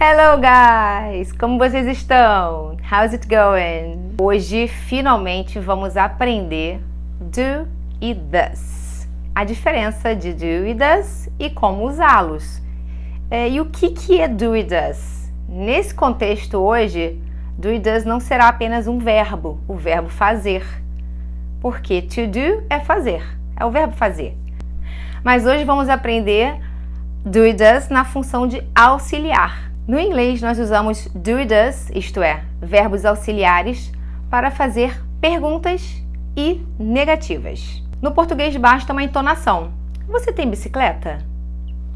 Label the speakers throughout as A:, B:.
A: Hello guys! Como vocês estão? How's it going? Hoje finalmente vamos aprender do e does. A diferença de do e does e como usá-los. E o que é do e does? Nesse contexto hoje, do e does não será apenas um verbo, o verbo fazer. Porque to do é fazer, é o verbo fazer. Mas hoje vamos aprender do e does na função de auxiliar. No inglês, nós usamos do e does, isto é, verbos auxiliares, para fazer perguntas e negativas. No português, basta uma entonação. Você tem bicicleta?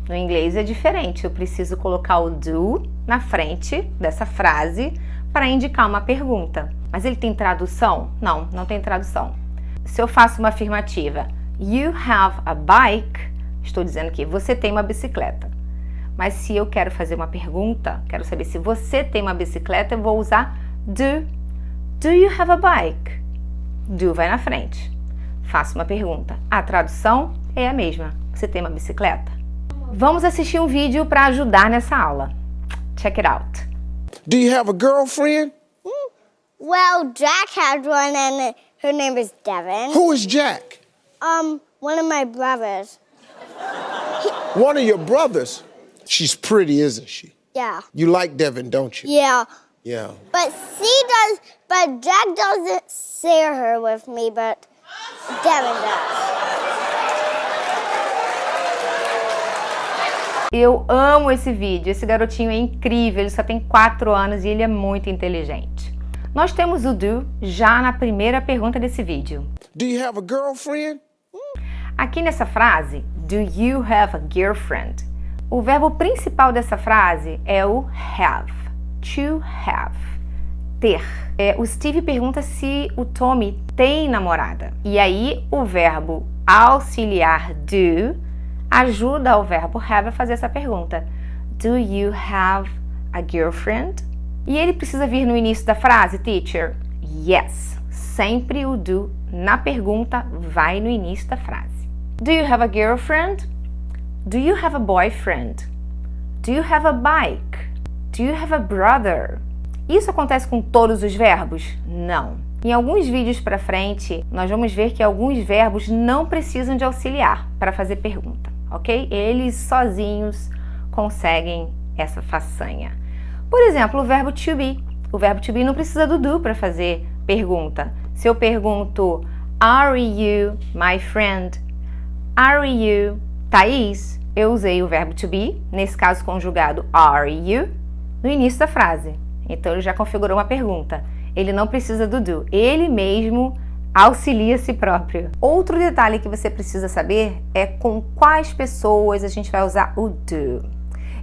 A: No inglês é diferente, eu preciso colocar o do na frente dessa frase para indicar uma pergunta. Mas ele tem tradução? Não, não tem tradução. Se eu faço uma afirmativa, you have a bike, estou dizendo que você tem uma bicicleta. Mas se eu quero fazer uma pergunta, quero saber se você tem uma bicicleta, eu vou usar do. Do you have a bike? Do vai na frente. Faço uma pergunta. A tradução é a mesma. Você tem uma bicicleta? Vamos assistir um vídeo para ajudar nessa aula. Check it out.
B: Do you have a girlfriend?
C: Well, Jack had one and her name is Devin.
B: Who is Jack?
C: One of my brothers.
B: One of your brothers? She's pretty, isn't she?
C: Yeah.
B: You like Devin, don't you?
C: Yeah.
B: Yeah.
C: But Jack doesn't share her with me, but Devin does.
A: Eu amo esse vídeo, esse garotinho é incrível, ele só tem 4 anos e ele é muito inteligente. Nós temos o do já na primeira pergunta desse vídeo.
B: Do you have a girlfriend?
A: Aqui nessa frase, do you have a girlfriend? O verbo principal dessa frase é o have, to have, ter. O Steve pergunta se o Tommy tem namorada. E aí o verbo auxiliar do ajuda o verbo have a fazer essa pergunta. Do you have a girlfriend? E ele precisa vir no início da frase, teacher? Yes. Sempre o do na pergunta vai no início da frase. Do you have a girlfriend? Do you have a boyfriend? Do you have a bike? Do you have a brother? Isso acontece com todos os verbos? Não. Em alguns vídeos para frente, nós vamos ver que alguns verbos não precisam de auxiliar para fazer pergunta, ok? Eles sozinhos conseguem essa façanha. Por exemplo, o verbo to be. O verbo to be não precisa do do para fazer pergunta. Se eu pergunto, are you my friend? Are you Thaís? Eu usei o verbo to be, nesse caso conjugado are you, no início da frase. Então ele já configurou uma pergunta. Ele não precisa do do, ele mesmo auxilia a si próprio. Outro detalhe que você precisa saber é com quais pessoas a gente vai usar o do.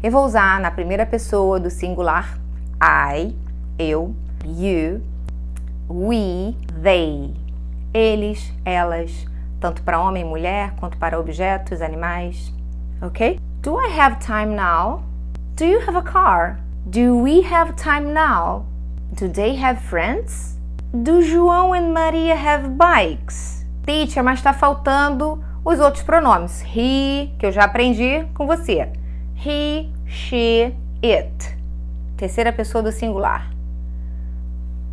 A: Eu vou usar na primeira pessoa do singular I, eu, you, we, they, eles, elas, tanto para homem e mulher, quanto para objetos, animais, ok? Do I have time now? Do you have a car? Do we have time now? Do they have friends? Do João and Maria have bikes? Teacher, mas está faltando os outros pronomes. He, que eu já aprendi com você. He, she, it. Terceira pessoa do singular.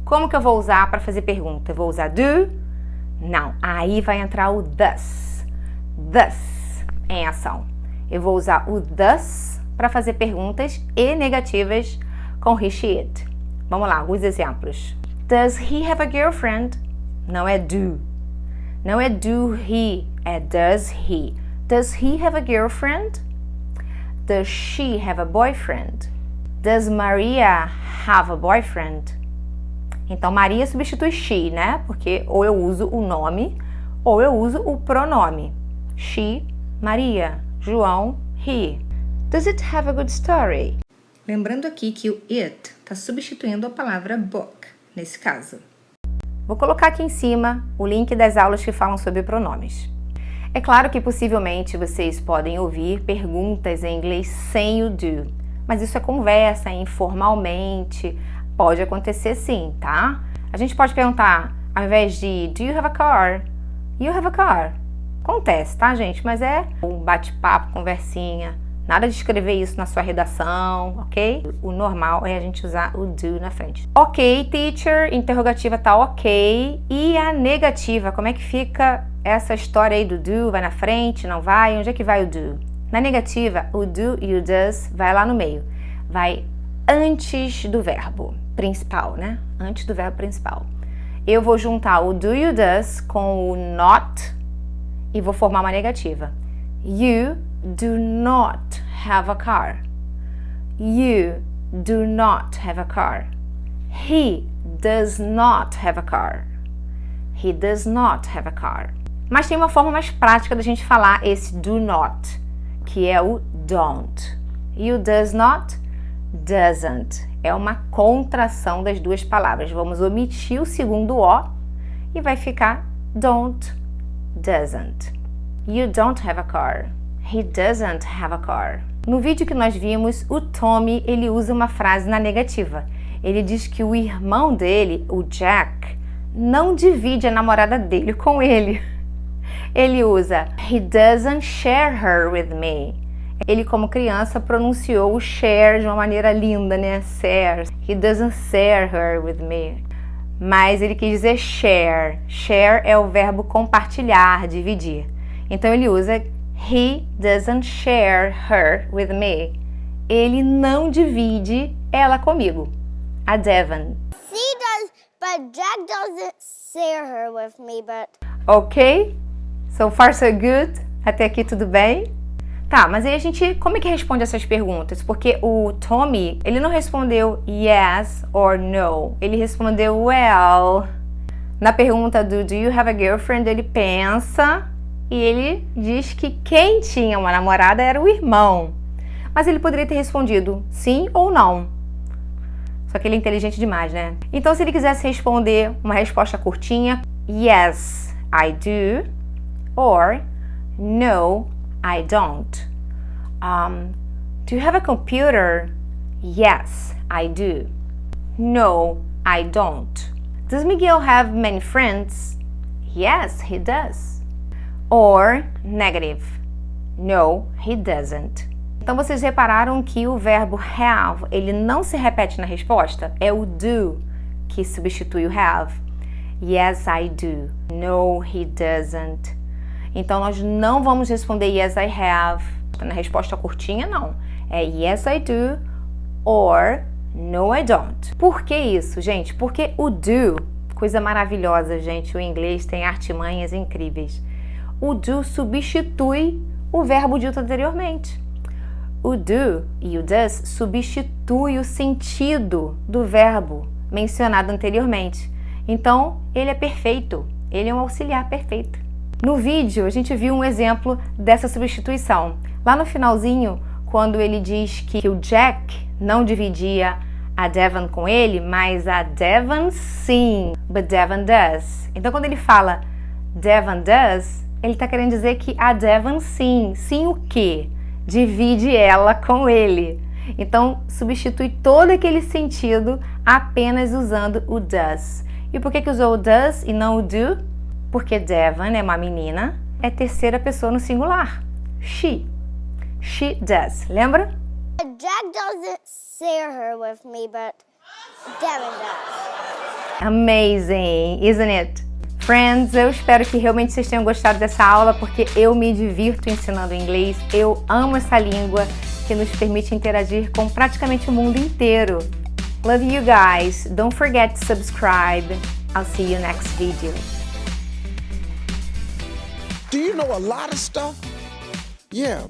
A: Como que eu vou usar para fazer pergunta? Eu vou usar do? Não, aí vai entrar o thus. Thus em ação. Eu vou usar o thus para fazer perguntas e negativas com he, she, it. Vamos lá, alguns exemplos. Does he have a girlfriend? Não é do. Não é do he, é does he. Does he have a girlfriend? Does she have a boyfriend? Does Maria have a boyfriend? Então, Maria substitui she, né? Porque ou eu uso o nome ou eu uso o pronome. She, Maria. João, he. Does it have a good story? Lembrando aqui que o it está substituindo a palavra book, nesse caso. Vou colocar aqui em cima o link das aulas que falam sobre pronomes. É claro que possivelmente vocês podem ouvir perguntas em inglês sem o do, mas isso é conversa, informalmente, pode acontecer sim, tá? A gente pode perguntar, ao invés de do you have a car? You have a car. Acontece, tá, gente? Mas é um bate-papo, conversinha, Nada de escrever isso na sua redação, ok? O normal é a gente usar o do na frente. Ok, teacher, interrogativa tá ok. E a negativa, como é que fica essa história aí do do? Vai na frente, não vai? Onde é que vai o do? Na negativa, o do e o does vai lá no meio. Vai antes do verbo principal, né? Antes do verbo principal. Eu vou juntar o do e o does com o not e vou formar uma negativa. You do not have a car. You do not have a car. He does not have a car. He does not have a car. Mas tem uma forma mais prática da gente falar esse do not, que é o don't. E o does not, doesn't. É uma contração das duas palavras. Vamos omitir o segundo O e vai ficar don't, doesn't. You don't have a car. He doesn't have a car. No vídeo que nós vimos, o Tommy, ele usa uma frase na negativa. Ele diz que o irmão dele, o Jack, não divide a namorada dele com ele. Ele usa he doesn't share her with me. Ele, como criança, pronunciou o share de uma maneira linda, né? Share. He doesn't share her with me. Mas ele quis dizer share. Share é o verbo compartilhar, dividir. Então ele usa he doesn't share her with me. Ele não divide ela comigo. A Devon.
C: She does, but Jack doesn't share her with me, but...
A: Ok? So far so good? Até aqui tudo bem? Tá, mas aí a gente, como é que responde essas perguntas? Porque o Tommy, ele não respondeu yes or no. Ele respondeu well. Na pergunta do you have a girlfriend, ele pensa e ele diz que quem tinha uma namorada era o irmão. Mas ele poderia ter respondido sim ou não. Só que ele é inteligente demais, né? Então, se ele quisesse responder uma resposta curtinha, yes, I do, or no, I don't. Do you have a computer? Yes, I do. No, I don't. Does Miguel have many friends? Yes, he does. Or negative. No, he doesn't. Então vocês repararam que o verbo have, ele não se repete na resposta? É o do que substitui o have. Yes, I do. No, he doesn't. Então nós não vamos responder yes, I have. Na resposta curtinha, não. É yes, I do or no, I don't. Por que isso, gente? Porque o do, coisa maravilhosa, gente, o inglês tem artimanhas incríveis. O do substitui o verbo dito anteriormente. O do e o does substitui o sentido do verbo mencionado anteriormente. Então, ele é perfeito. Ele é um auxiliar perfeito. No vídeo, a gente viu um exemplo dessa substituição. Lá no finalzinho, quando ele diz que o Jack não dividia a Devon com ele, mas a Devon sim, but Devon does. Então, quando ele fala Devon does, ele está querendo dizer que a Devon sim. Sim o quê? Divide ela com ele. Então, substitui todo aquele sentido apenas usando o does. E por que usou o does e não o do? Porque Devon é uma menina, é terceira pessoa no singular. She. She does. Lembra?
C: Jack doesn't share her with me, but Devon does.
A: Amazing, isn't it? Friends, eu espero que realmente vocês tenham gostado dessa aula, porque eu me divirto ensinando inglês. Eu amo essa língua que nos permite interagir com praticamente o mundo inteiro. Love you guys. Don't forget to subscribe. I'll see you next video.
B: Do you know a lot of stuff? Yeah,